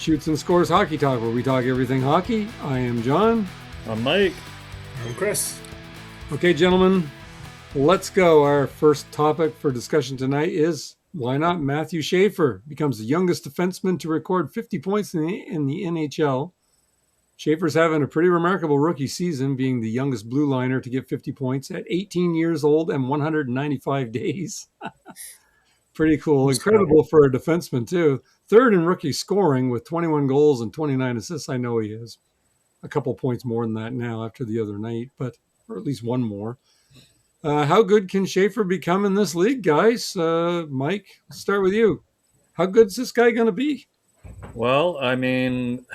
Shoots and Scores Hockey Talk, where we talk everything hockey. I am John. I'm Mike. I'm Chris. Okay, gentlemen, let's go. Our first topic for discussion tonight is why not Matthew Schaefer becomes the youngest defenseman to record 50 points in the NHL. Schaefer's having a pretty remarkable rookie season, being the youngest blue liner to get 50 points at 18 years old and 195 days. Pretty cool. Incredible for a defenseman, too. Third in rookie scoring with 21 goals and 29 assists. I know he is a couple points more than that now after the other night, or at least one more. How good can Schaefer become in this league, guys? Mike, let's start with you. How good's this guy going to be? Well, I mean,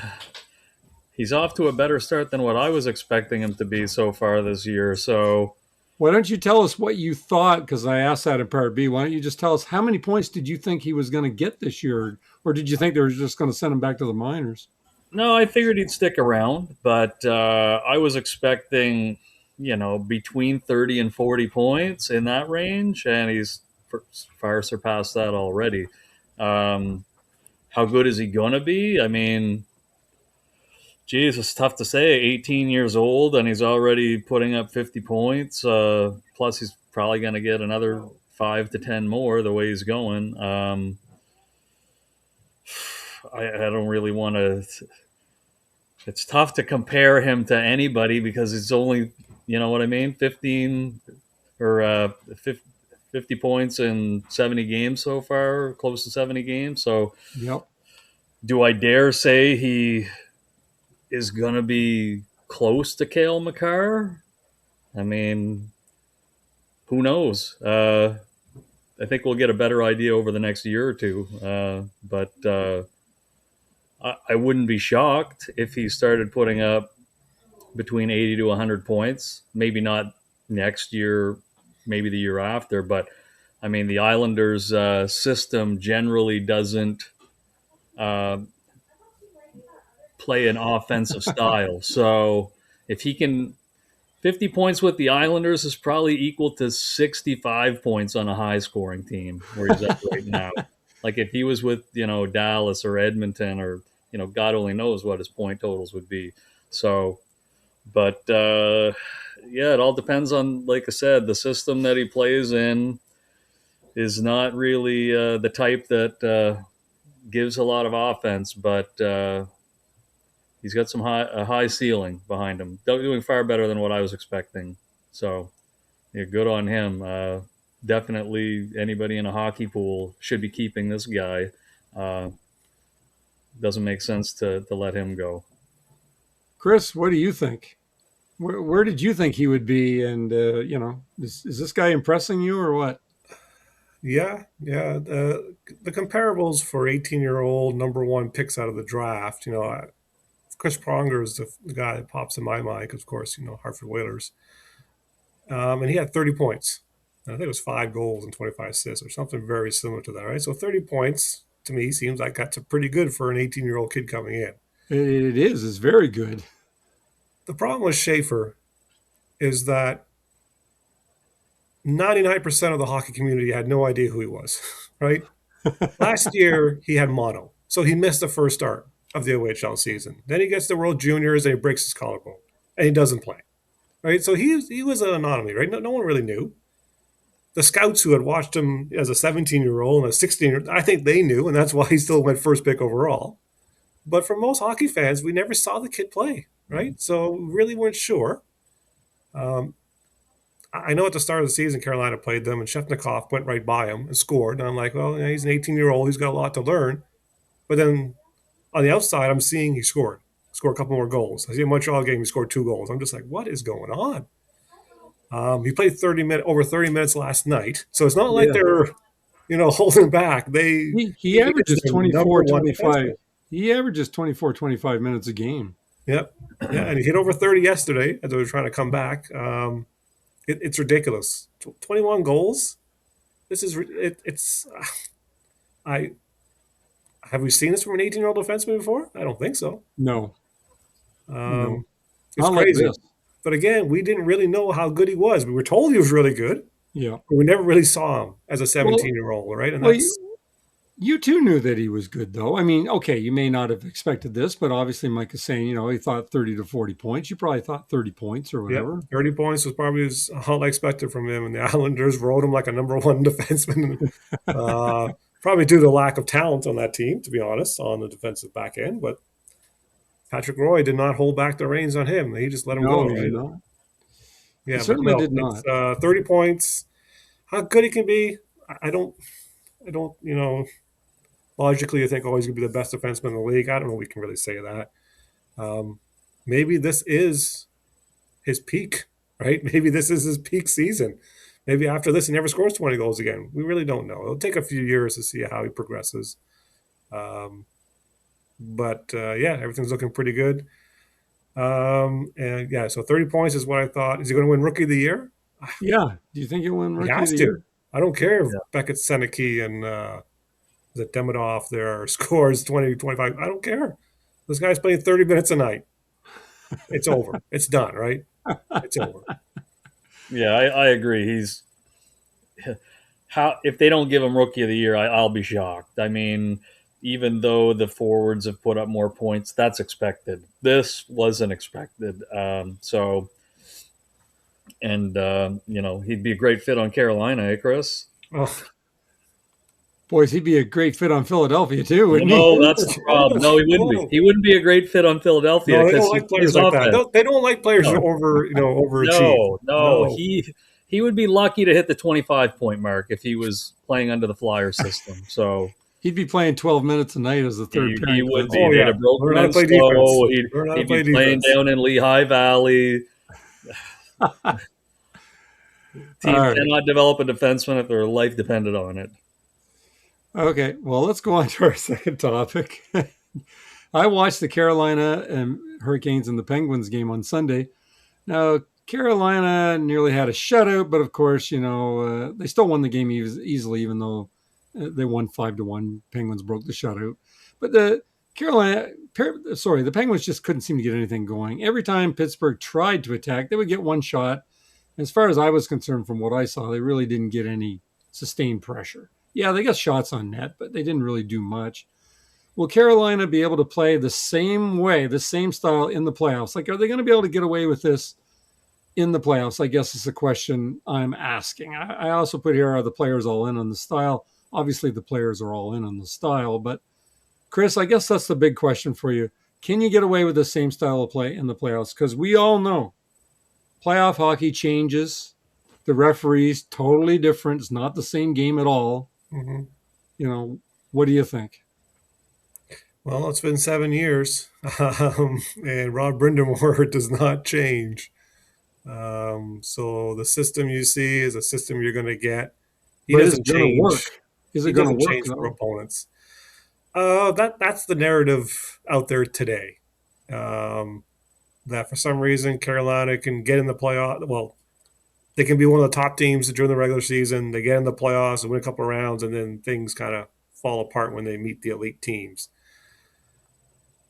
he's off to a better start than what I was expecting him to be so far this year. So why don't you tell us what you thought? Because I asked that in Part B. Why don't you just tell us how many points did you think he was going to get this year? Or did you think they were just going to send him back to the minors? No, I figured he'd stick around, but I was expecting, between 30 and 40 points in that range, and he's far surpassed that already. How good is he going to be? I mean, geez, it's tough to say. 18 years old, and he's already putting up 50 points. Plus, he's probably going to get another 5 to 10 more the way he's going. I don't really want to. It's tough to compare him to anybody because it's only, 15 or 50 points in 70 games so far, close to 70 games. So, yep. Do I dare say he is going to be close to Cale Makar? I mean, who knows? I think we'll get a better idea over the next year or two. But I wouldn't be shocked if he started putting up between 80 to 100 points. Maybe not next year, maybe the year after. But, I mean, the Islanders' system generally doesn't play an offensive style. So if he can, 50 points with the Islanders is probably equal to 65 points on a high scoring team where he's at right now. Like if he was with, Dallas or Edmonton or, God only knows what his point totals would be. So, but it all depends on, like I said, the system that he plays in is not really the type that gives a lot of offense, but he's got a high ceiling behind him. Doing far better than what I was expecting. So, good on him. Definitely anybody in a hockey pool should be keeping this guy. Doesn't make sense to let him go. Chris, what do you think? Where did you think he would be? And, is this guy impressing you or what? Yeah. The comparables for 18-year-old number one picks out of the draft, Chris Pronger is the guy that pops in my mind because, of course, Hartford Whalers. And he had 30 points. And I think it was 5 goals and 25 assists or something very similar to that, right? So 30 points, to me, seems like that's pretty good for an 18-year-old kid coming in. It is. It's very good. The problem with Schaefer is that 99% of the hockey community had no idea who he was, right? Last year, he had mono. So he missed the first start of the OHL season. Then he gets the World Juniors and he breaks his collarbone. And he doesn't play, right? So he was an anomaly, right? No one really knew. The scouts who had watched him as a 17-year-old and a 16-year-old, I think they knew, and that's why he still went first pick overall. But for most hockey fans, we never saw the kid play, right? So we really weren't sure. I know at the start of the season, Carolina played them, and Shefnikov went right by him and scored. And I'm like, well, he's an 18-year-old. He's got a lot to learn. But then on the outside, I'm seeing he scored a couple more goals. I see a Montreal game, he scored 2 goals. I'm just like, what is going on? He played over 30 minutes last night. So it's not like they're, holding back. He averages 24, 25. He averages 24, 25 minutes a game. Yep. Yeah, and he hit over 30 yesterday as they were trying to come back. It's ridiculous. 21 goals. This is it's. Have we seen this from an 18-year-old defenseman before? I don't think so. No. No. It's not crazy. Like this. But again, we didn't really know how good he was. We were told he was really good. Yeah. But we never really saw him as a 17-year-old, right? And You too knew that he was good, though. I mean, okay, you may not have expected this, but obviously Mike is saying, he thought 30 to 40 points. You probably thought 30 points or Yep, whatever. 30 points was probably all I expected from him, and the Islanders rode him like a number one defenseman. Probably due to lack of talent on that team, to be honest, on the defensive back end. But Patrick Roy did not hold back the reins on him. He just let him go, No, he did right? not. He Yeah, but certainly no, did it's not. 30 points. How good he can be, I don't, logically, I think, oh, he's going to be the best defenseman in the league. I don't know if we can really say that. Um, maybe this is his peak, right? Maybe this is his peak season. Maybe after this, he never scores 20 goals again. We really don't know. It'll take a few years to see how he progresses. Um, but yeah, everything's looking pretty good. And yeah, so 30 points is what I thought. Is he going to win Rookie of the Year? Yeah. Do you think he'll win He Rookie of has the to. Year? I don't care if Yeah. Beckett, Seneke, and the Demidov there scores 20, 25. I don't care. This guy's playing 30 minutes a night. It's over. It's done, right? It's over. Yeah, I agree. He's how if they don't give him Rookie of the Year, I'll be shocked. I mean, even though the forwards have put up more points, that's expected. This wasn't expected. He'd be a great fit on Carolina, eh, Chris? Oh, Boys, he'd be a great fit on Philadelphia, too, wouldn't he? No, that's the problem. No, he wouldn't be. He wouldn't be a great fit on Philadelphia no, they because don't he like plays players like offense. that. They don't like players who No. overachieve. No, he would be lucky to hit the 25-point mark if he was playing under the Flyer system. So He'd be playing 12 minutes a night as a third he pairing would defenseman. be. Oh, They'd yeah. have broken Learn how to him play slow. defense. Learn how to He'd be play playing defense. down in Lehigh Valley. Team All right. cannot develop a defenseman if their life depended on it. Okay, well, let's go on to our second topic. I watched the Carolina and Hurricanes and the Penguins game on Sunday. Now, Carolina nearly had a shutout, but of course, they still won the game easily, even though they won 5-1. Penguins broke the shutout. But the Penguins just couldn't seem to get anything going. Every time Pittsburgh tried to attack, they would get one shot. As far as I was concerned, from what I saw, they really didn't get any sustained pressure. Yeah, they got shots on net, but they didn't really do much. Will Carolina be able to play the same way, the same style in the playoffs? Like, are they going to be able to get away with this in the playoffs? I guess is the question I'm asking. I also put here, are the players all in on the style? Obviously, the players are all in on the style. But, Chris, I guess that's the big question for you. Can you get away with the same style of play in the playoffs? Because we all know playoff hockey changes. The referee's totally different. It's not the same game at all. Mm-hmm. What do you think? Well, it's been 7 years, and Rob Brindamore does not change. So the system you see is a system you're going to get. He But doesn't is it going to work? change. Is He it going to doesn't work? change for Though? opponents. That's the narrative out there today. That for some reason Carolina can get in the playoff. Well, they can be one of the top teams during the regular season. They get in the playoffs and win a couple of rounds, and then things kind of fall apart when they meet the elite teams.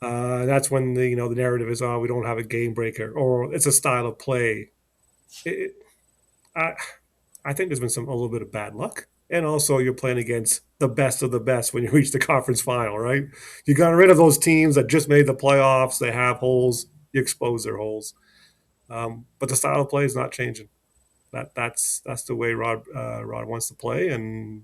That's when the narrative is, oh, we don't have a game breaker, or it's a style of play. I think there's been a little bit of bad luck, and also you're playing against the best of the best when you reach the conference final, right? You got rid of those teams that just made the playoffs. They have holes. You expose their holes, but the style of play is not changing. That's the way Rod wants to play, and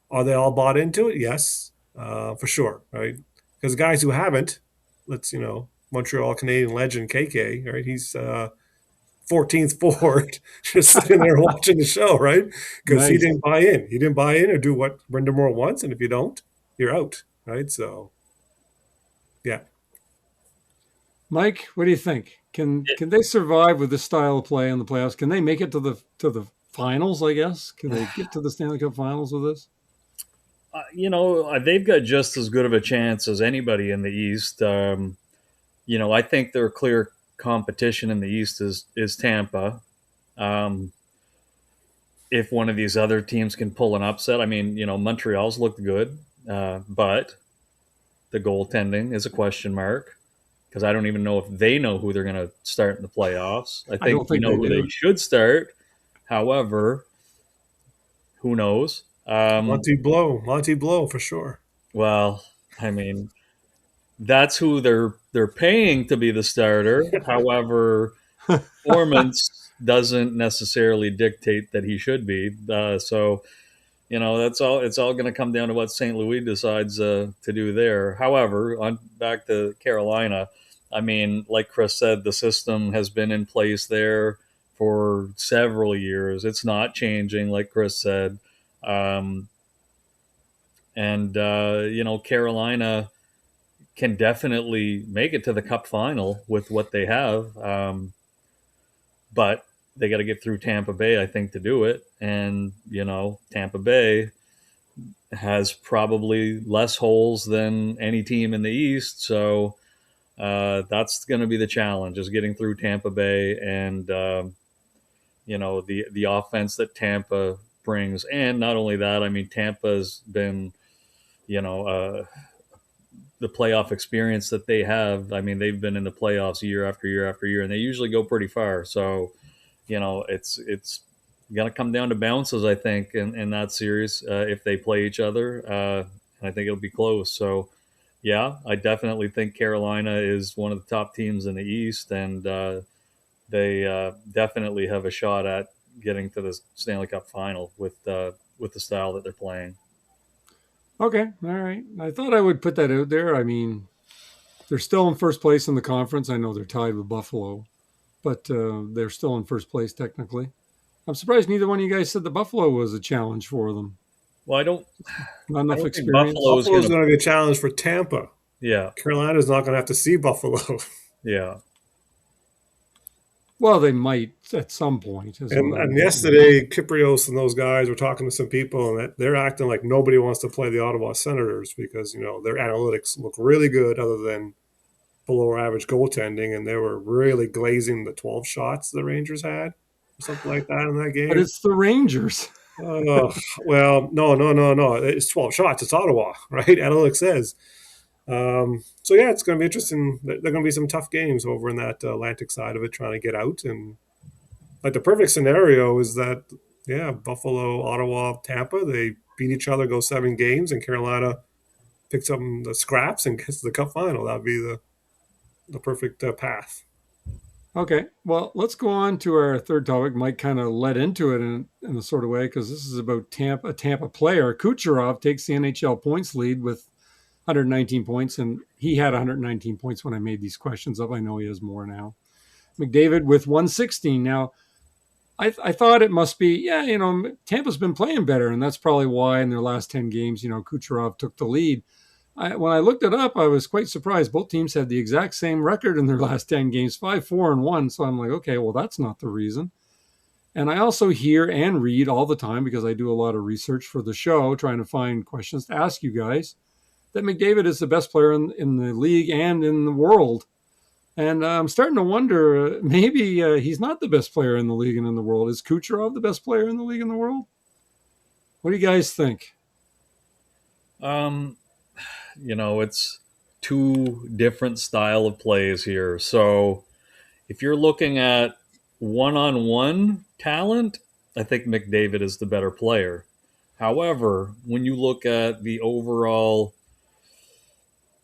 are they all bought into it? Yes, for sure, right? Because guys who haven't, Montreal Canadian legend KK, right? He's 14th forward, just sitting there watching the show, right? Because he Nice. didn't buy in. He didn't buy in or do what Brindamore wants, and if you don't, you're out, right? So, yeah. Mike, what do you think? Can they survive with this style of play in the playoffs? Can they make it to the finals? I guess. Can they get to the Stanley Cup Finals with this? They've got just as good of a chance as anybody in the East. I think their clear competition in the East is Tampa. If one of these other teams can pull an upset, I mean, Montreal's looked good, but the goaltending is a question mark because I don't even know if they know who they're going to start in the playoffs. I think we know who they should start. However, who knows? Monty Blow for sure. Well, I mean, that's who they're paying to be the starter. However, performance doesn't necessarily dictate that he should be. So that's all. It's all going to come down to what St. Louis decides to do there. However, on back to Carolina, I mean, like Chris said, the system has been in place there for several years. It's not changing, like Chris said, um, and Carolina can definitely make it to the Cup final with what they have, but they got to get through Tampa Bay, I think, to do it. And Tampa Bay has probably less holes than any team in the East. So that's going to be the challenge, is getting through Tampa Bay and, the offense that Tampa brings. And not only that, I mean, Tampa's been, the playoff experience that they have. I mean, they've been in the playoffs year after year after year, and they usually go pretty far. So, it's going to come down to bounces, I think, in that series if they play each other. And I think it'll be close. So, yeah, I definitely think Carolina is one of the top teams in the East, and they definitely have a shot at getting to the Stanley Cup final with the style that they're playing. Okay, all right. I thought I would put that out there. I mean, they're still in first place in the conference. I know they're tied with Buffalo, but they're still in first place technically. I'm surprised neither one of you guys said the Buffalo was a challenge for them. Well, Not I enough don't think experience. Buffalo's Buffalo's going to be a challenge for Tampa. Yeah, Carolina's not going to have to see Buffalo. yeah. Well, they might at some point. And yesterday, Kyprios and those guys were talking to some people, and they're acting like nobody wants to play the Ottawa Senators because their analytics look really good, other than below average goaltending, and they were really glazing the 12 shots the Rangers had, or something like that in that game. But it's the Rangers. Well, no. It's 12 shots. It's Ottawa, right? Analytics says. So yeah, it's going to be interesting. There are going to be some tough games over in that Atlantic side of it, trying to get out. And like the perfect scenario is that, yeah, Buffalo, Ottawa, Tampa, they beat each other, go 7 games, and Carolina picks up the scraps and gets to the Cup final. That would be the perfect path. Okay, well, let's go on to our third topic. Mike kind of led into it in a sort of way because this is about a Tampa player. Kucherov takes the NHL points lead with 119 points, and he had 119 points when I made these questions up. I know he has more now. McDavid with 116. Now, I thought it must be, Tampa's been playing better, and that's probably why in their last 10 games, Kucherov took the lead. When I looked it up, I was quite surprised. Both teams had the exact same record in their last 10 games, 5-4-1. So I'm like, okay, well, that's not the reason. And I also hear and read all the time, because I do a lot of research for the show, trying to find questions to ask you guys, that McDavid is the best player in the league and in the world. And I'm starting to wonder, maybe he's not the best player in the league and in the world. Is Kucherov the best player in the league and the world? What do you guys think? It's two different style of plays here. So if you're looking at one-on-one talent, I think McDavid is the better player. However, when you look at the overall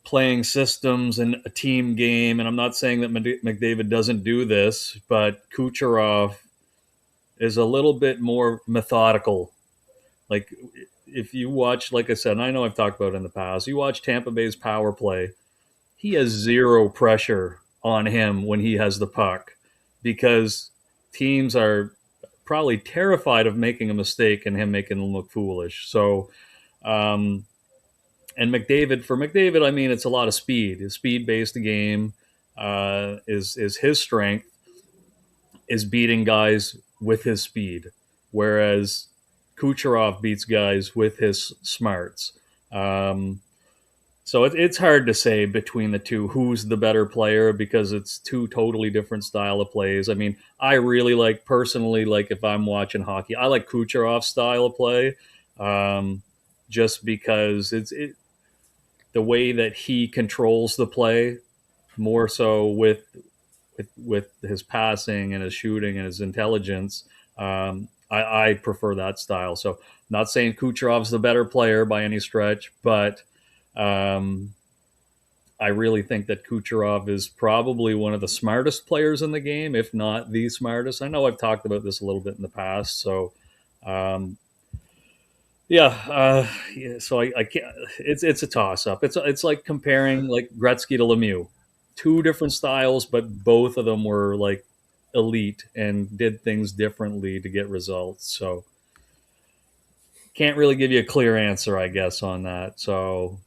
playing systems and a team game, and I'm not saying that McDavid doesn't do this, but Kucherov is a little bit more methodical. Like, if you watch, like I said, and I know I've talked about it in the past, you watch Tampa Bay's power play, he has zero pressure on him when he has the puck, because teams are probably terrified of making a mistake and him making them look foolish. So, and for McDavid, I mean, it's a lot of speed. His speed-based game is his strength, is beating guys with his speed, whereas Kucherov beats guys with his smarts. So it's hard to say between the two who's the better player, because it's two totally different style of plays. I mean, I really personally, if I'm watching hockey, I like Kucherov's style of play, just because it's the way that he controls the play, more so with his passing and his shooting and his intelligence. I prefer that style. So Not saying Kucherov's the better player by any stretch, but um, I really think that Kucherov is probably one of the smartest players in the game, if not the smartest. I know I've talked about this a little bit in the past, so um, yeah. So I can't. It's a toss up. It's like comparing like Gretzky to Lemieux, two different styles, but both of them were like elite and did things differently to get results. So can't really give you a clear answer, I guess, on that. So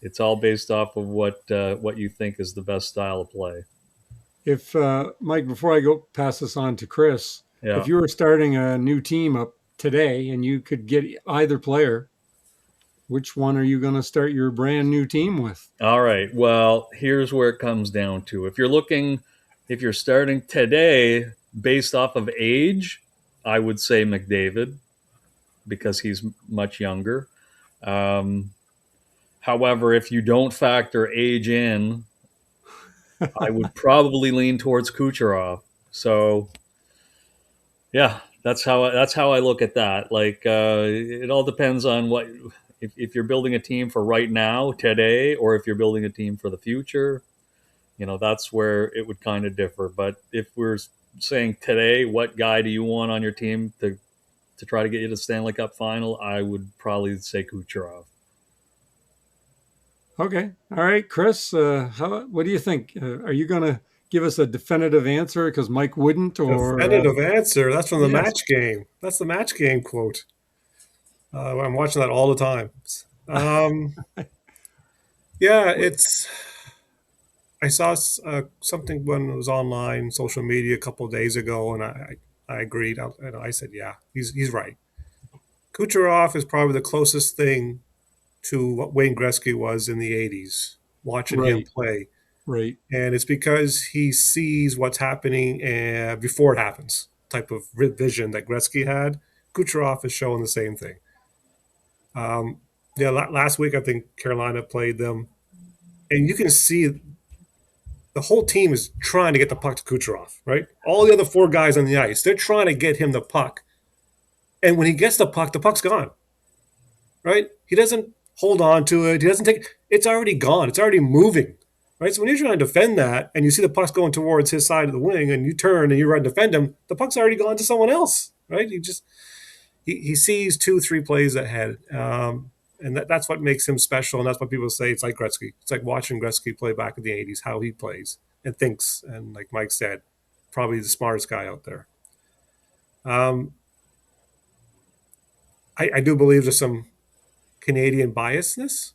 it's all based off of what you think is the best style of play. If Mike, before I go pass this on to Chris, Yeah. if you were starting a new team up today and you could get either player, which one are you going to start your brand new team with? All right. Well, here's where it comes down to. If you're starting today based off of age, I would say McDavid because he's much younger. Um, However, if you don't factor age in, I would probably lean towards Kucherov. So, yeah, that's how I look at that. Like, it all depends on what if you're building a team for right now, today, or if you're building a team for the future. That's where it would kind of differ. But if we're saying today, what guy do you want on your team to try to get you to the Stanley Cup final? I would probably say Kucherov. Okay. All right, Chris, what do you think? Are you going to give us a definitive answer because Mike wouldn't? Or Definitive answer. That's from the yes. match game. That's the match game quote. I'm watching that all the time. Um, yeah, it's. I saw something when it was online, social media, a couple of days ago, and I agreed. I said, yeah, he's right. Kucherov is probably the closest thing to what Wayne Gretzky was in the '80s. Watching him Right. play, Right. and it's because he sees what's happening before it happens. Type of vision that Gretzky had. Kucherov is showing the same thing. Um, yeah, last week I think Carolina played them, and you can see the whole team is trying to get the puck to Kucherov. Right, all the other four guys on the ice, they're trying to get him the puck, and when he gets the puck's gone. Right, he doesn't hold on to it. He doesn't take. It's already gone. It's already moving. Right, so when you're trying to defend that, and you see the puck's going towards his side of the wing, and you turn and you run to defend him, the puck's already gone to someone else. Right, he sees 2-3 plays ahead. And that's what makes him special. And that's what people say. It's like Gretzky. It's like watching Gretzky play back in the '80s, how he plays and thinks. And like Mike said, probably the smartest guy out there. Um, I do believe there's some Canadian biasness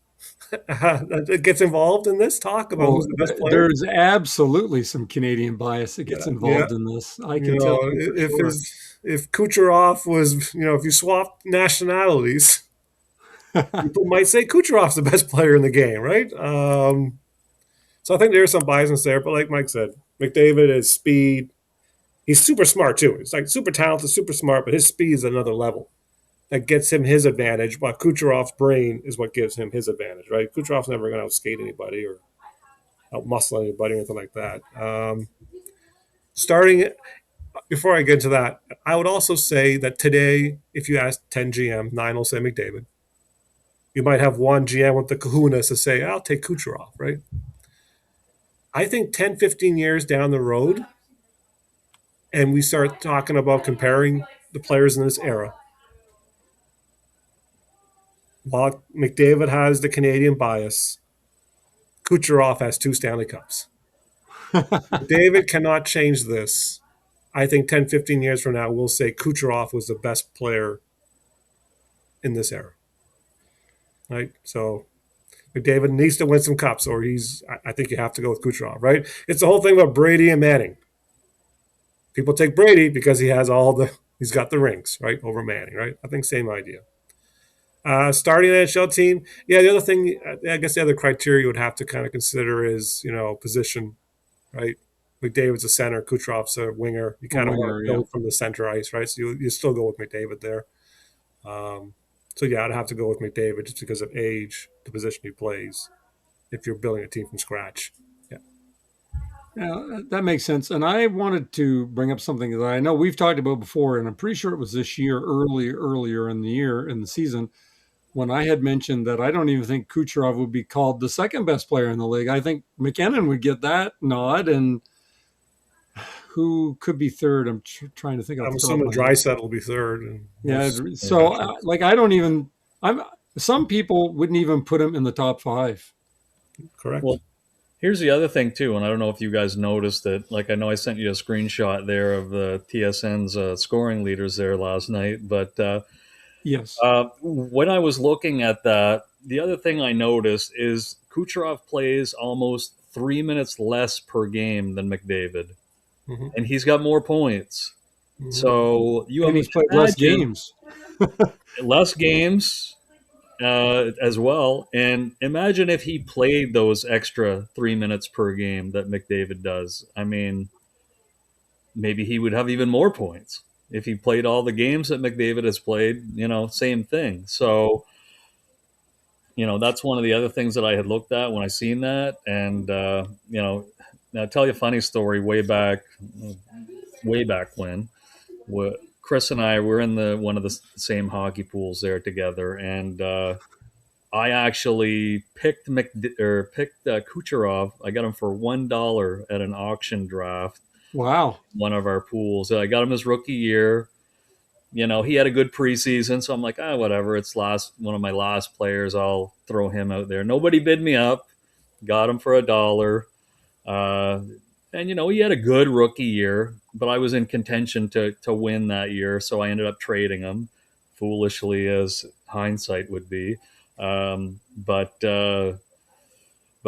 that gets involved in this talk about Well, who's the best player. there's absolutely some Canadian bias that gets Yeah. involved in this. I You can tell know, you if for if Kucherov was, if you swapped nationalities, sure. people might say Kucherov's the best player in the game, right? So I think there's some biasness there, but like Mike said, McDavid is speed. He's super smart too. He's like super talented, super smart, but his speed is another level that gets him his advantage. While Kucherov's brain is what gives him his advantage, right? Kucherov's never going to outskate anybody or outmuscle anybody or anything like that. Starting before I get into that, I would also say that today, if you ask 10 GM, 9 will say McDavid. You might have one GM with the kahunas to say, I'll take Kucherov, right? I think 10, 15 years down the road, and we start talking about comparing the players in this era, while McDavid has the Canadian bias, Kucherov has 2 Stanley Cups. David cannot change this. I think 10, 15 years from now, we'll say Kucherov was the best player in this era. Right? So McDavid needs to win some cups, or I think you have to go with Kucherov, right? It's the whole thing about Brady and Manning. People take Brady because he's got the rings, right, over Manning, right? I think same idea. Starting an NHL team, yeah. The other thing, I guess, the other criteria you would have to kind of consider is position, right? McDavid's a center, Kucherov's a winger. You kind of want to build from the center ice, right? So you still go with McDavid there. So yeah, I'd have to go with McDavid just because of age, the position he plays. If you're building a team from scratch, yeah. Yeah, that makes sense. And I wanted to bring up something that I know we've talked about before, and I'm pretty sure it was this year, earlier in the year, in the season, when I had mentioned that I don't even think Kucherov would be called the second best player in the league. I think McKinnon would get that nod, and who could be third? I'm trying to think off I'm the top of assuming my head. Drysdale will be third. And Yeah, most so metrics. like I don't even. I'm. Some people wouldn't even put him in the top five. Correct. Well, here's the other thing too, and I don't know if you guys noticed it. Like I know I sent you a screenshot there of the TSN's scoring leaders there last night, but Yes. when I was looking at that, the other thing I noticed is Kucherov plays almost 3 minutes less per game than McDavid, Hmm. and he's got more points. Hmm. So you And he's played less imagine games. less games as well, and imagine if he played those extra 3 minutes per game that McDavid does. I mean, maybe he would have even more points if he played all the games that McDavid has played. Same thing. So that's one of the other things that I had looked at when I seen that. And now I'll tell you a funny story. Way back when, Chris and I were in the one of the same hockey pools there together, and I actually picked Kucherov. I got him for $1 at an auction draft. Wow. One of our pools. I got him his rookie year. He had a good preseason, so I'm like, whatever. It's one of my last players. I'll throw him out there. Nobody bid me up. Got him for $1. Uh, and he had a good rookie year, but I was in contention to win that year, so I ended up trading him, foolishly as hindsight would be. But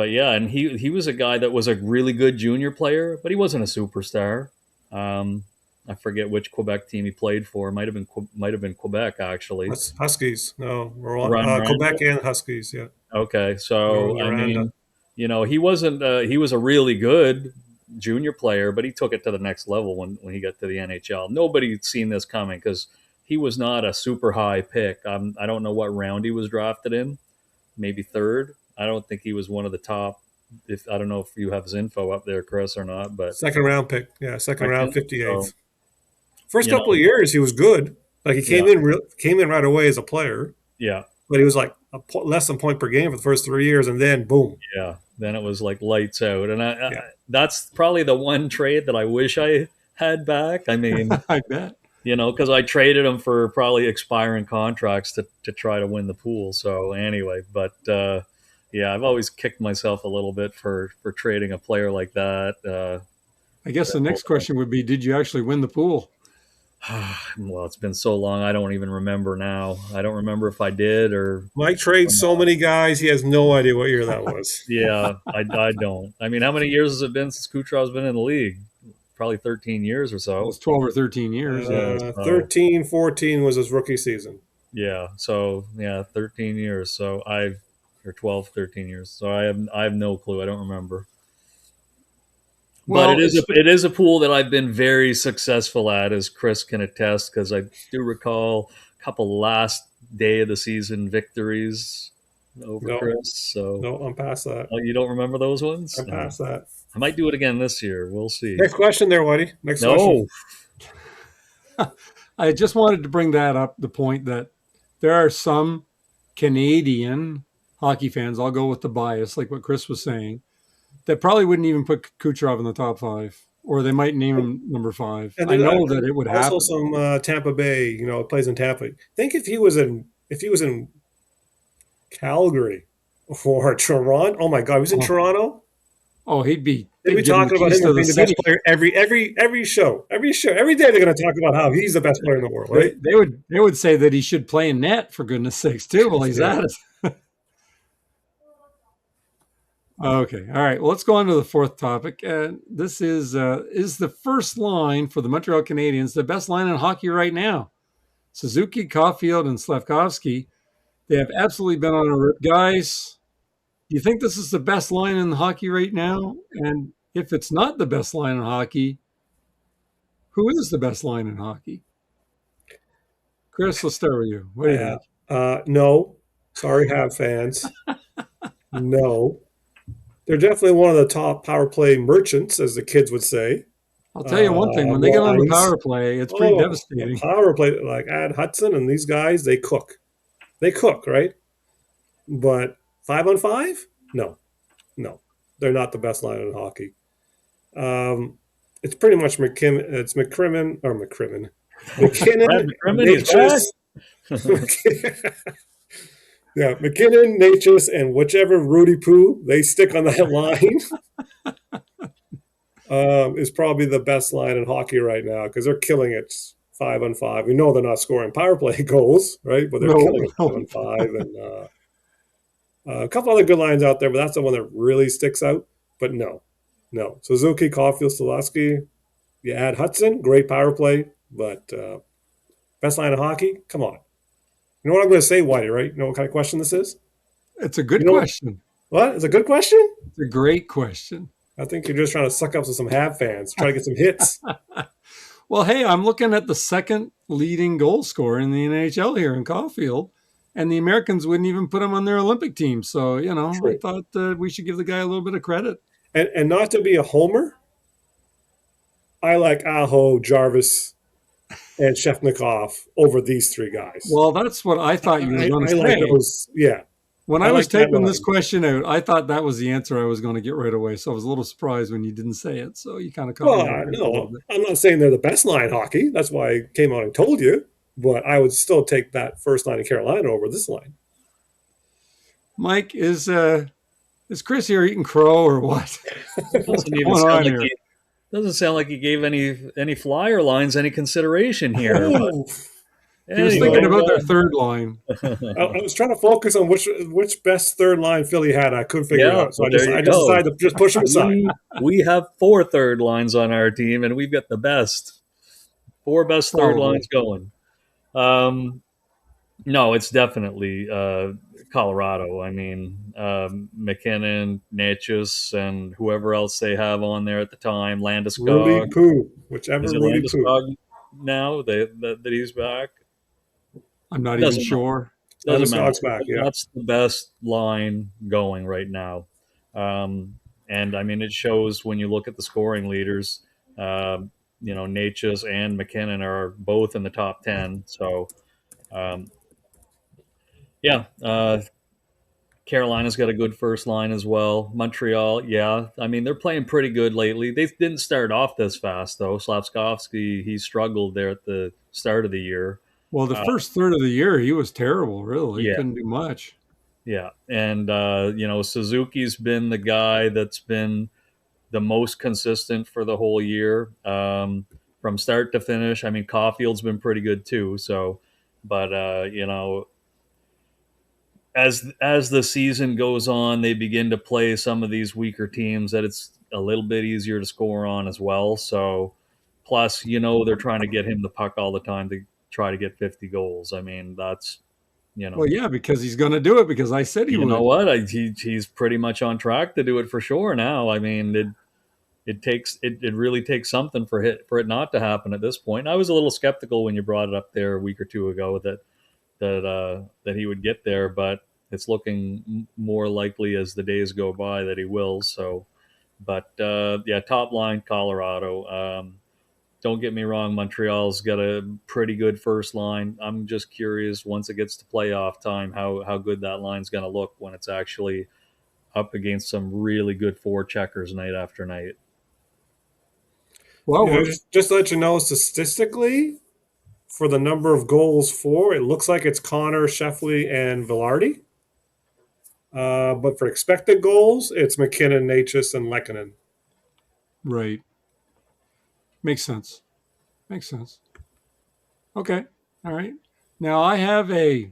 yeah, and he was a guy that was a really good junior player, but he wasn't a superstar. Um, I forget which Quebec team he played for. Might have been Quebec actually. That's Huskies. No, we're on Ron Quebec Miranda. and Huskies. Yeah, Okay, Ron so I Miranda. mean, he wasn't. He was a really good junior player, but he took it to the next level when he got to the NHL. Nobody had seen this coming because he was not a super high pick. I don't know what round he was drafted in. Maybe third. I don't think he was one of the top. If I don't know if you have his info up there, Chris, or not, but Second round pick. Yeah, second round, second. 58th. So First you couple of know, years, he was good. Like he yeah, came in right away as a player, yeah, but he was like less than point per game for the first 3 years, and then boom. yeah. Then it was like lights out, and Yeah, that's probably the one trade that I wish I had back. I mean, I bet. because I traded him for probably expiring contracts to try to win the pool. So anyway, but yeah, I've always kicked myself a little bit for trading a player like that. I guess the next question would be, did you actually win the pool? Well, it's been so long, I don't even remember now. I don't remember if I did Mike or trades so not. many guys, he has no idea what year that was. Yeah, I don't. I mean, how many years has it been since Kucherov's been in the league? Probably 13 years or Well, so. it's 12 or 13 years. Yeah. Yeah. So 13, 14 was his rookie season. yeah. So yeah, 13 years. So or 12, 13 years. So I have no clue. I don't remember. But Well, it's it is a pool that I've been very successful at, as Chris can attest, because I do recall a couple last day of the season victories over No, Chris. So no, I'm past that. oh, you don't remember those ones? I'm past that. I might do it again this year. We'll see. Next question there, Whitey. Next question. No, I just wanted to bring that up, the point that there are some Canadian hockey fans, I'll go with the bias, like what Chris was saying, that probably wouldn't even put Kucherov in the top five, or they might name him number five. And I there's know that it would also happen. some Tampa Bay, plays in Tampa. Think if he was in Calgary or Toronto. Oh my God, he was in Oh, Toronto. oh, They'd be they'd give him the talking about keys him to as the being the best city. player every day. They're going to talk about how he's the best player in the world, right? They would say that he should play in net, for goodness sakes, too, while he's Yeah. at it. Okay. All right. Well, let's go on to the fourth topic. This is the first line for the Montreal Canadiens the best line in hockey right now? Suzuki, Caufield, and Slafkovsky. They have absolutely been on a rip. Guys, do you think this is the best line in hockey right now? And if it's not the best line in hockey, who is the best line in hockey? Chris, let's start with you. What do you Yeah. think? No. Sorry, Have fans. No. They're definitely one of the top power play merchants, as the kids would say. I'll tell you one thing: when they get on the Lines. power play, it's pretty Oh, the devastating. power play, like Ad Hudson and these guys, they cook. They cook, right? But 5-on-5? No, no. They're not the best line in hockey. It's pretty much it's McCrimmon or McCrimmon. Brad McKinnon, McCrimmon, he's back. Natchez. Yeah, McKinnon, Natchez, and whichever Rudy Poo they stick on that line is probably the best line in hockey right now because they're killing it 5-on-5. We know they're not scoring power play goals, right? But they're killing it 5-on-5. And a couple other good lines out there, but that's the one that really sticks out. But no. Suzuki, Caufield, Slafkovsky. You add Hudson, great power play, but best line of hockey? Come on. You know what I'm going to say, Whitey, right? You know what kind of question this is? It's a good question. What? It's a good question? It's a great question. I think you're just trying to suck up to some Hab fans, try to get some hits. Well, hey, I'm looking at the second leading goal scorer in the NHL here in Caufield, and the Americans wouldn't even put him on their Olympic team. So, True. I thought we should give the guy a little bit of credit. And not to be a homer, I like Aho, Jarvis, and Shefnikov over these three guys. Well, that's what I thought you were going to say. Like those, yeah. When I was typing this question out, I thought that was the answer I was going to get right away. So I was a little surprised when you didn't say it. So you kind of caught me. No, I'm not saying they're the best line hockey. That's why I came out and told you. But I would still take that first line of Carolina over this line. Mike, is Chris here eating crow or what? Doesn't sound like he gave any flyer lines any consideration here. He was thinking about their third line. I was trying to focus on which best third line Philly had. I couldn't figure it out. So I just decided to just push them aside. We have 4 third lines on our team, and we've got the best. 4 best third lines going. No, it's definitely Colorado. I mean, McKinnon, Natchez, and whoever else they have on there at the time. Landeskog. Rudy Poo. Whichever Rudy Poo. Now that he's back. I'm not even sure. Doesn't matter. Back, yeah. That's the best line going right now. And I mean, it shows when you look at the scoring leaders. Natchez and McKinnon are both in the top 10. So, Carolina's got a good first line as well. Montreal, yeah. I mean, they're playing pretty good lately. They didn't start off this fast, though. Slafkovsky, he struggled there at the start of the year. Well, the first third of the year, he was terrible, really. He couldn't do much. Yeah. And, Suzuki's been the guy that's been the most consistent for the whole year from start to finish. I mean, Caufield's been pretty good, too. So, but, as the season goes on, they begin to play some of these weaker teams that it's a little bit easier to score on as well. So, plus, they're trying to get him the puck all the time to try to get 50 goals. I mean, that's, Well, yeah, because he's going to do it because I said he would. You know what? He's pretty much on track to do it for sure now. I mean, it really takes something for it not to happen at this point. And I was a little skeptical when you brought it up there a week or two ago that he would get there, but it's looking more likely as the days go by that he will. So, but top line Colorado. Don't get me wrong, Montreal's got a pretty good first line. I'm just curious once it gets to playoff time how good that line's going to look when it's actually up against some really good forecheckers night after night. Well, just to let you know, statistically, for the number of goals for, it looks like it's Connor, Sheffley, and Velarde. But for expected goals, it's McKinnon, Natchez, and Lehkonen. Right. Makes sense. Okay. All right. Now, I have a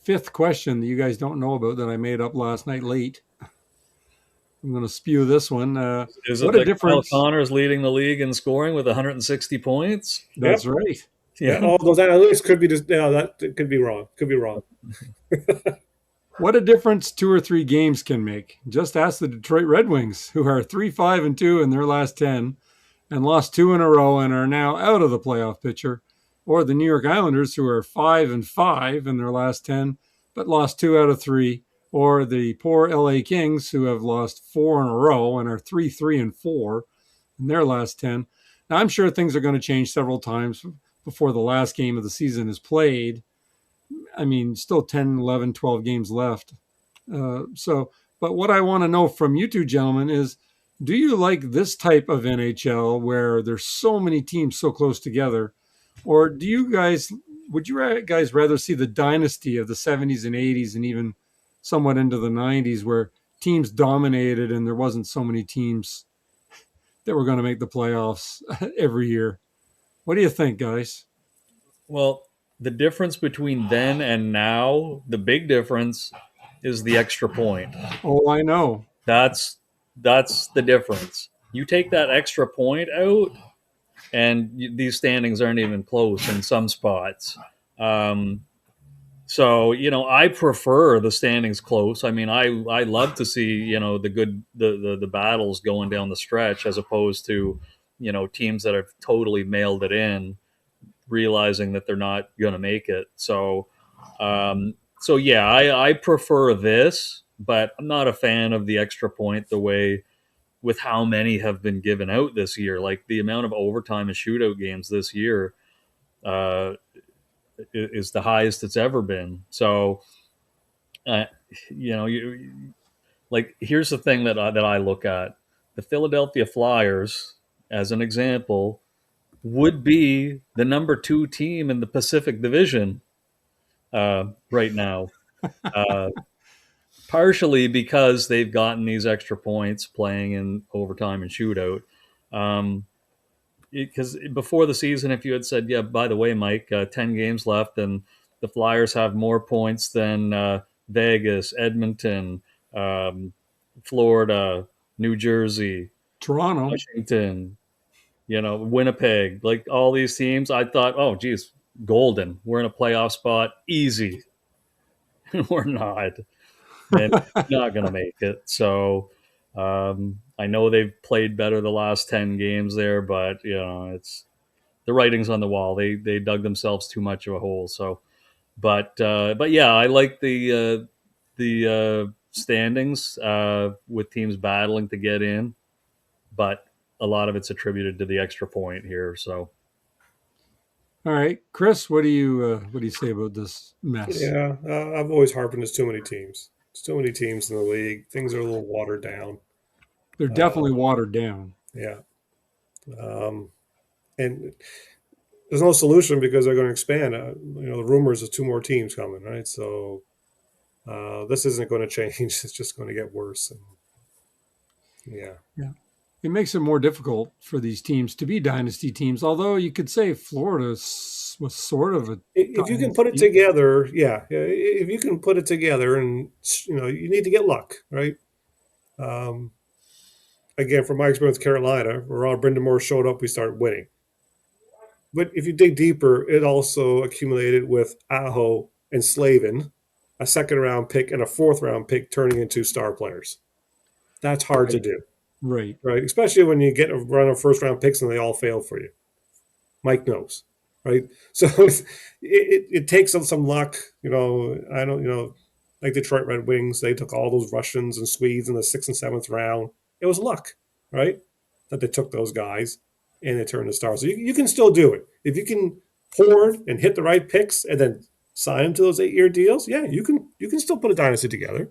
5th question that you guys don't know about that I made up last night late. I'm going to spew this one. Is it that Kyle Connor's leading the league in scoring with 160 points? That's right. Yeah. All those analytics could be that could be wrong. Could be wrong. What a difference 2 or 3 games can make. Just ask the Detroit Red Wings, who are 3-5-2 in their last 10 and lost 2 in a row and are now out of the playoff picture, or the New York Islanders, who are 5-5 in their last 10 but lost 2 out of 3, or the poor LA Kings, who have lost 4 in a row and are 3-4 in their last 10. Now, I'm sure things are going to change several times before the last game of the season is played. I mean, still 10, 11, 12 games left. But what I want to know from you two gentlemen is, do you like this type of NHL where there's so many teams so close together? Or would you guys rather see the dynasty of the 70s and 80s and even somewhat into the 90s where teams dominated and there wasn't so many teams that were going to make the playoffs every year? What do you think, guys? Well, the difference between then and now, the big difference is the extra point. Oh, I know. That's the difference. You take that extra point out, and these standings aren't even close in some spots. So I prefer the standings close. I mean, I love to see the battles going down the stretch as opposed to teams that have totally mailed it in, realizing that they're not going to make it. So yeah, I prefer this, but I'm not a fan of the extra point the way with how many have been given out this year. Like the amount of overtime and shootout games this year is the highest it's ever been. So, here's the thing that I look at: the Philadelphia Flyers, as an example, would be the number 2 team in the Pacific Division right now. Partially because they've gotten these extra points playing in overtime and shootout. Because before the season, if you had said, yeah, by the way, Mike, 10 games left and the Flyers have more points than Vegas, Edmonton, Florida, New Jersey, Toronto, Washington, Winnipeg, like all these teams, I thought, oh, geez, golden. We're in a playoff spot, easy. We're not. And not going to make it. So I know they've played better the last 10 games there, but it's the writing's on the wall. They dug themselves too much of a hole. So, but yeah, I like the standings with teams battling to get in, but a lot of it's attributed to the extra point here. So. All right, Chris, what do you say about this mess? Yeah, I've always harped on there's too many teams. There's too many teams in the league. Things are a little watered down. They're definitely watered down. Yeah. And there's no solution because they're going to expand. The rumors of 2 more teams coming, right? So this isn't going to change. It's just going to get worse. And yeah. It makes it more difficult for these teams to be dynasty teams. Although you could say Florida was sort of a. If you can put it together, yeah. If you can put it together, and you need to get luck, right? Again, from my experience with Carolina, where Ron Brindamore showed up, we started winning. But if you dig deeper, it also accumulated with Aho and Slavin, a 2nd-round pick and a 4th-round pick turning into star players. That's hard to do. Right. Especially when you get a run of 1st-round picks and they all fail for you. Mike knows, right? So it takes some luck. Like Detroit Red Wings, they took all those Russians and Swedes in the 6th and 7th round. It was luck, right? That they took those guys and they turned to stars. So you can still do it. If you can hoard and hit the right picks and then sign them to those 8-year deals, yeah, you can still put a dynasty together.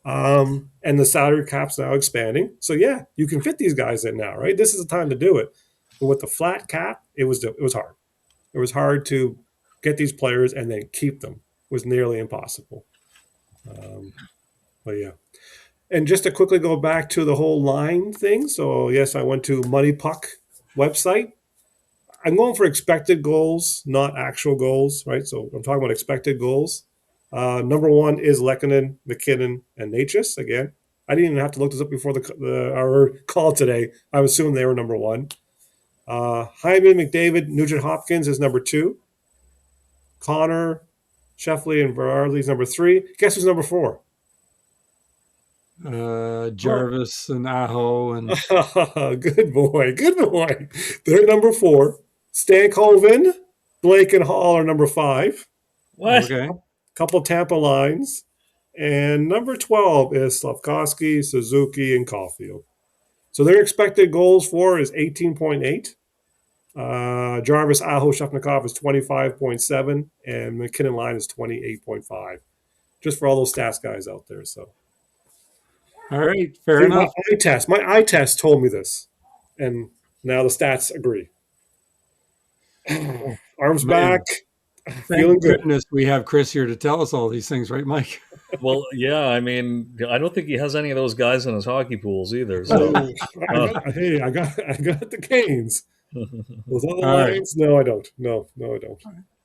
And the salary cap's now expanding. So yeah, you can fit these guys in now, right? This is the time to do it. But with the flat cap, it was hard. It was hard to get these players and then keep them. It was nearly impossible. But yeah. And just to quickly go back to the whole line thing. So yes, I went to Money Puck website. I'm going for expected goals, not actual goals, right? So I'm talking about expected goals. Number 1 is Lehkonen, McKinnon, and Natchez. Again, I didn't even have to look this up before our call today. I would assume they were number 1. Hyman, McDavid, Nugent Hopkins is number 2. Connor, Sheffley, and Varley is number 3. Guess who's number 4? Jarvis and Aho and good boy. They're number 4. Stankoven, Blake, and Hall are number 5. What? Okay. Couple Tampa lines. And number 12 is Slafkovsky, Suzuki, and Caufield. So their expected goals for is 18.8. Jarvis, Aho, Shafnikov is 25.7, and McKinnon Line is 28.5. Just for all those stats guys out there. So, All right, fair see, enough. my eye test told me this, and now the stats agree. Arms Man, back, feeling thank good. goodness we have Chris here to tell us all these things, right, Mike? Well, yeah, I mean, I don't think he has any of those guys in his hockey pools either. So, Oh, I got the Canes. Those other All right. lines? No, I don't. No, I don't.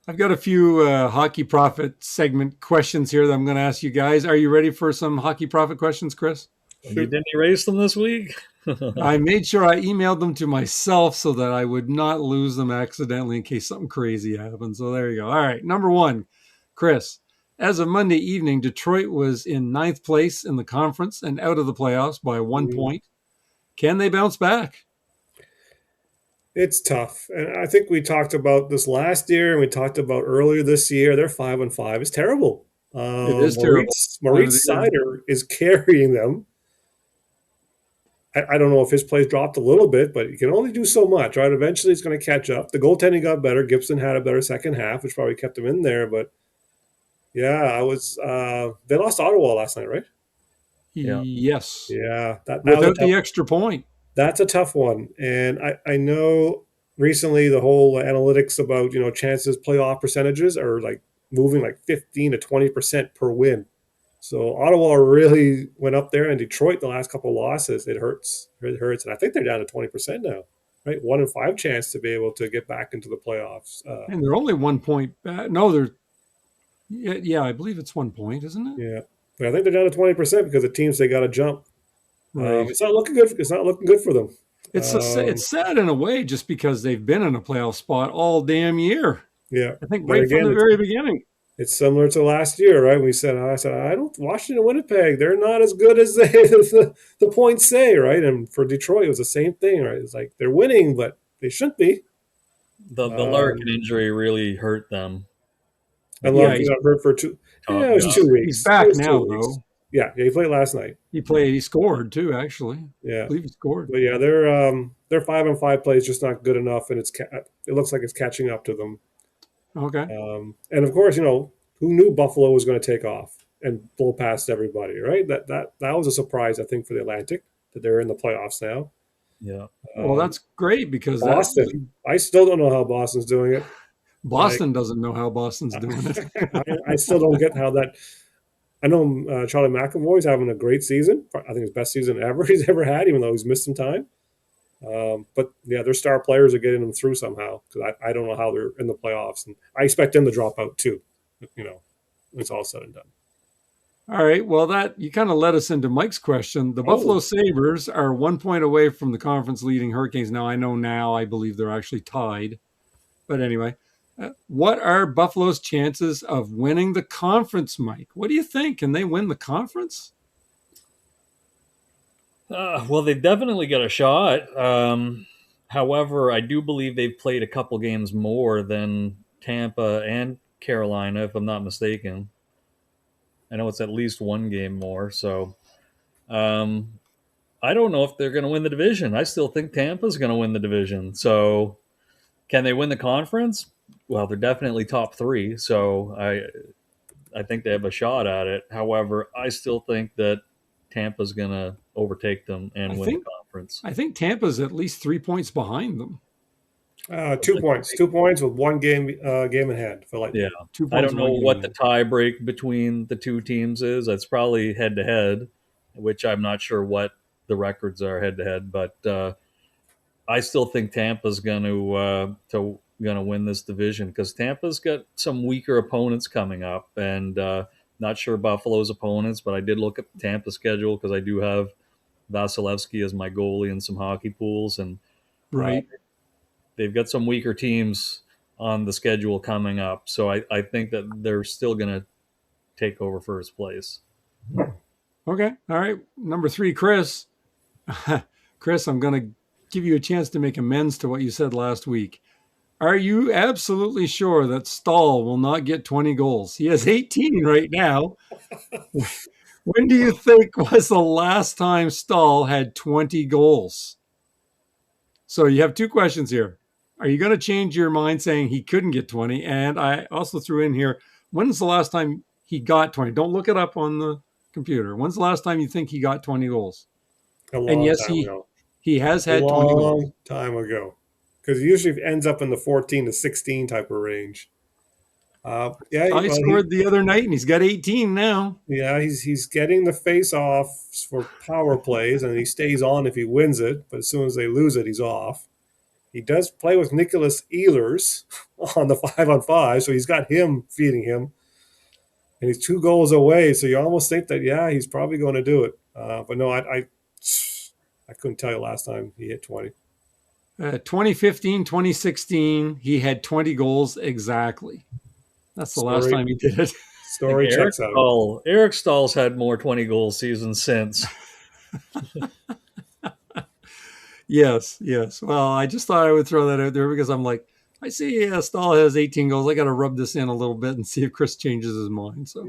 I've got a few Hockey Profit segment questions here that I'm going to ask you guys. Are you ready for some Hockey Profit questions, Chris? you didn't erase them this week? I made sure I emailed them to myself so that I would not lose them accidentally in case something crazy happens. So there you go. All right. Number one, Chris. As of Monday evening, Detroit was in ninth place in the conference and out of the playoffs by 1 point. Can they bounce back? It's tough, and I think we talked about this last year, and we talked about earlier this year. They're 5-5. It's terrible. It is terrible. Maurice Sider is carrying them. I don't know if his play's dropped a little bit, but he can only do so much, right? Eventually, it's going to catch up. The goaltending got better. Gibson had a better second half, which probably kept him in there. But yeah, they lost Ottawa last night, right? Yeah. Yes. Yeah, without the extra point. That's a tough one. And I know recently the whole analytics about, chances, playoff percentages are like moving like 15 to 20% per win. So Ottawa really went up there, and Detroit, the last couple of losses, it hurts. It hurts. And I think they're down to 20% now, right? 1 in 5 chance to be able to get back into the playoffs. And they're only 1 point back. No, yeah, I believe it's 1 point, isn't it? Yeah. But I think they're down to 20% because the teams, they got to jump. Right. It's not looking good. It's not looking good for them. It's sad in a way just because they've been in a playoff spot all damn year. Yeah. I think right from the very beginning. It's similar to last year, right? I said, I don't, Washington, Winnipeg, they're not as good as the points say, right? And for Detroit, it was the same thing, right? It's like they're winning, but they shouldn't be. The Larkin injury really hurt them. And Larkin got hurt for 2. Yeah, it was 2 weeks. He's back now, though. Yeah, he played last night. He scored too, actually. Yeah, I believe he scored. But yeah, their 5-5 play is just not good enough, and it looks like it's catching up to them. Okay. And of course, who knew Buffalo was going to take off and blow past everybody, right? That was a surprise, I think, for the Atlantic that they're in the playoffs now. Yeah. Well, that's great because Boston. I still don't know how Boston's doing it. Boston doesn't know how Boston's doing it. I still don't get how that. I know Charlie McAvoy's having a great season. I think his best season ever he's ever had, even though he's missed some time. But yeah, their star players are getting them through somehow because I don't know how they're in the playoffs, and I expect them to drop out too. It's all said and done. All right. Well, that you kind of led us into Mike's question. The Buffalo Sabres are 1 point away from the conference leading Hurricanes. I believe they're actually tied. But anyway, what are Buffalo's chances of winning the conference, Mike? What do you think? Can they win the conference? Well, they've definitely got a shot. However, I do believe they've played a couple games more than Tampa and Carolina, if I'm not mistaken. I know it's at least 1 game more. So I don't know if they're going to win the division. I still think Tampa's going to win the division. So can they win the conference? Well, they're definitely top 3. So I think they have a shot at it. However, I still think that Tampa's going to overtake them and win the conference. I think Tampa's at least 3 points behind them. 2 points. 2 points with 1 game ahead for like 2 points. I don't know what the tie break between the 2 teams is. It's probably head to head, which I'm not sure what the records are head to head. But I still think Tampa's going to win this division because Tampa's got some weaker opponents coming up, and not sure Buffalo's opponents, but I did look at the Tampa schedule because I do have Vasilevsky as my goalie in some hockey pools, and right. They've got some weaker teams on the schedule coming up. So I think that they're still going to take over first place. Okay. All right. Number 3, Chris. Chris, I'm going to give you a chance to make amends to what you said last week. Are you absolutely sure that Stahl will not get 20 goals? He has 18 right now. When do you think was the last time Stahl had 20 goals? So you have two questions here. Are you going to change your mind saying he couldn't get 20? And I also threw in here, when's the last time he got 20? Don't look it up on the computer. When's the last time you think he got 20 goals? A And long yes, time ago. he has A had 20 goals. long time ago. Because he usually ends up in the 14 to 16 type of range. I scored the other night, and he's got 18 now. Yeah, he's getting the face-offs for power plays, and he stays on if he wins it. But as soon as they lose it, he's off. He does play with Nicholas Ehlers on the 5-on-5, so he's got him feeding him. And he's 2 goals away, so you almost think that, yeah, he's probably going to do it. But no, I couldn't tell you last time he hit 20. 2015, 2016, he had 20 goals exactly. That's the last time he did it. Story checks out. Eric Stahl's had more 20-goal seasons since. Yes. Well, I just thought I would throw that out there because I'm like, I see Stahl has 18 goals. I got to rub this in a little bit and see if Chris changes his mind. So,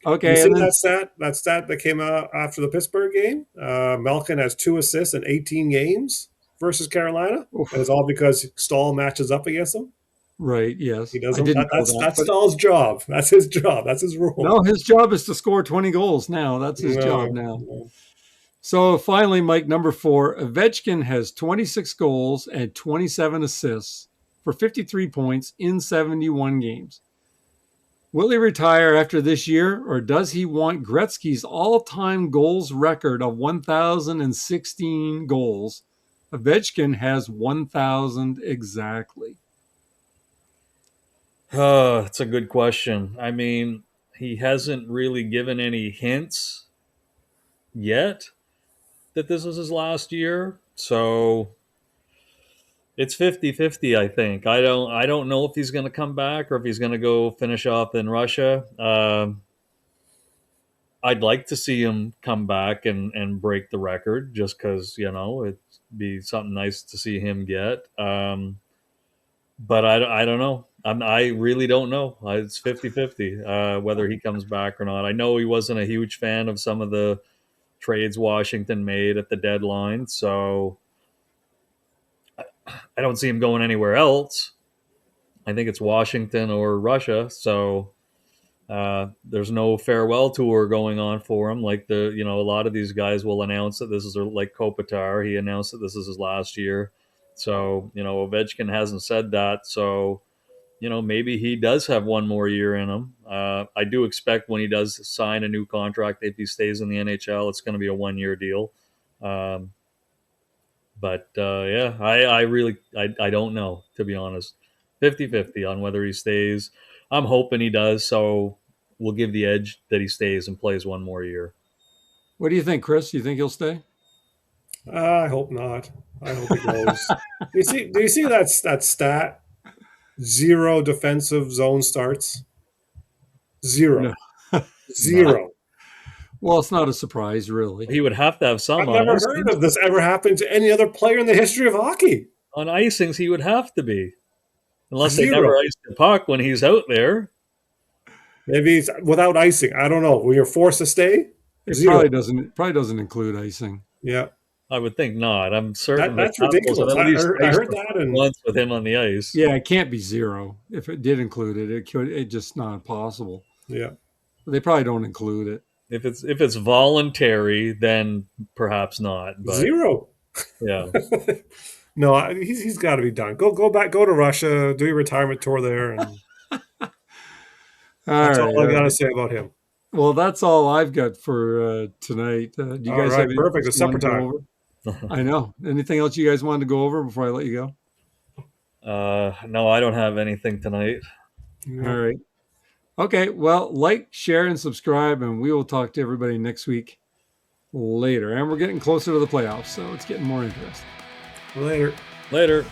okay. You see that stat that came out after the Pittsburgh game? Malkin has 2 assists in 18 games versus Carolina. And it's all because Stahl matches up against him. Right. Yes. He doesn't. That's Stahl's job. That's his job. That's his role. No, his job is to score 20 goals now. That's his job now. No. So finally, Mike, number 4, Ovechkin has 26 goals and 27 assists for 53 points in 71 games. Will he retire after this year, or does he want Gretzky's all-time goals record of 1,016 goals? Ovechkin has 1,000 exactly. It's a good question. I mean, he hasn't really given any hints yet that this is his last year. So it's 50-50, I think. I don't know if he's going to come back or if he's going to go finish off in Russia. I'd like to see him come back and break the record just because, it'd be something nice to see him get. But I don't know. I really don't know. It's 50-50 whether he comes back or not. I know he wasn't a huge fan of some of the trades Washington made at the deadline, so I don't see him going anywhere else. I think it's Washington or Russia, so there's no farewell tour going on for him. Like a lot of these guys will announce that this is like Kopitar. He announced that this is his last year. So, Ovechkin hasn't said that. So, maybe he does have one more year in him. I do expect when he does sign a new contract, if he stays in the NHL, it's going to be a 1-year deal. I don't know, to be honest. 50-50 on whether he stays. I'm hoping he does. So we'll give the edge that he stays and plays one more year. What do you think, Chris? Do you think he'll stay? I hope not. I hope he goes. Do you see that stat? 0 defensive zone starts. 0. No. 0. Well, it's not a surprise, really. He would have to have some. I've never heard of this ever happening to any other player in the history of hockey. On icings, he would have to be. Unless they never ice the puck when he's out there. Maybe it's without icing. I don't know. When you're forced to stay, it probably doesn't include icing. Yeah, I would think not. I'm certain that's ridiculous. I heard that once with him on the ice. Yeah, it can't be 0. If it did include it, it's just not possible. Yeah, they probably don't include it. If it's voluntary, then perhaps not. But 0. Yeah. No, he's got to be done. Go back. Go to Russia. Do your retirement tour there. And that's all I got to say about him. Well, that's all I've got for tonight. Do you guys have perfect? It's supper time. I know. Anything else you guys wanted to go over before I let you go? No, I don't have anything tonight. Yeah. All right. Okay. Well, like, share, and subscribe, and we will talk to everybody next week later. And we're getting closer to the playoffs, so it's getting more interesting. Later. Later.